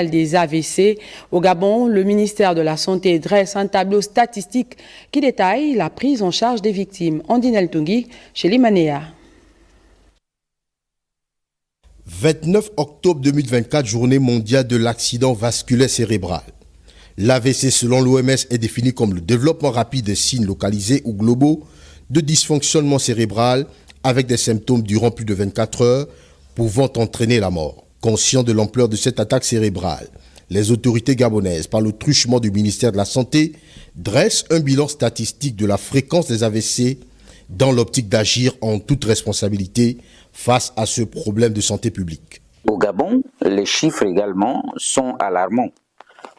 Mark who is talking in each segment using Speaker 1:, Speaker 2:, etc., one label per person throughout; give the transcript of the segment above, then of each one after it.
Speaker 1: Des AVC. Au Gabon, le ministère de la Santé dresse un tableau statistique qui détaille la prise en charge des victimes. Andinel Tungi, chez Limanéa.
Speaker 2: 29 octobre 2024, journée mondiale de l'accident vasculaire cérébral. L'AVC, selon l'OMS, est défini comme le développement rapide de signes localisés ou globaux de dysfonctionnement cérébral avec des symptômes durant plus de 24 heures, pouvant entraîner la mort. Conscient de l'ampleur de cette attaque cérébrale, les autorités gabonaises, par le truchement du ministère de la Santé, dressent un bilan statistique de la fréquence des AVC dans l'optique d'agir en toute responsabilité face à ce problème de santé publique.
Speaker 3: Au Gabon, les chiffres également sont alarmants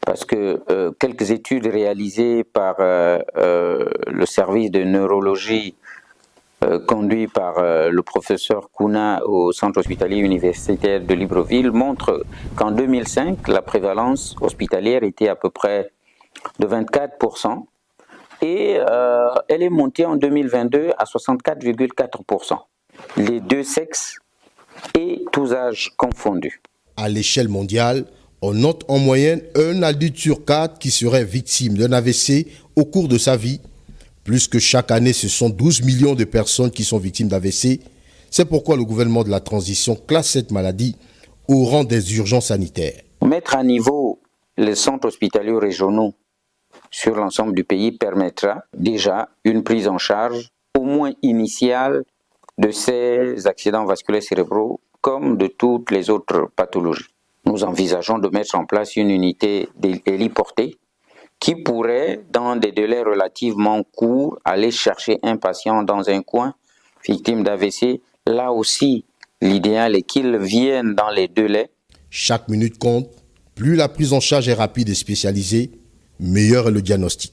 Speaker 3: parce que quelques études réalisées par le service de neurologie conduit par le professeur Kouna au centre hospitalier universitaire de Libreville montre qu'en 2005, la prévalence hospitalière était à peu près de 24% et elle est montée en 2022 à 64,4%. Les deux sexes et tous âges confondus.
Speaker 2: À l'échelle mondiale, on note en moyenne un adulte sur 4 qui serait victime d'un AVC au cours de sa vie. Plus que chaque année, ce sont 12 millions de personnes qui sont victimes d'AVC. C'est pourquoi le gouvernement de la transition classe cette maladie au rang des urgences sanitaires.
Speaker 3: Mettre à niveau les centres hospitaliers régionaux sur l'ensemble du pays permettra déjà une prise en charge au moins initiale de ces accidents vasculaires cérébraux comme de toutes les autres pathologies. Nous envisageons de mettre en place une unité héliportée qui pourrait, dans des délais relativement courts, aller chercher un patient dans un coin, victime d'AVC. Là aussi, l'idéal est qu'il vienne dans les délais.
Speaker 2: Chaque minute compte. Plus la prise en charge est rapide et spécialisée, meilleur est le diagnostic.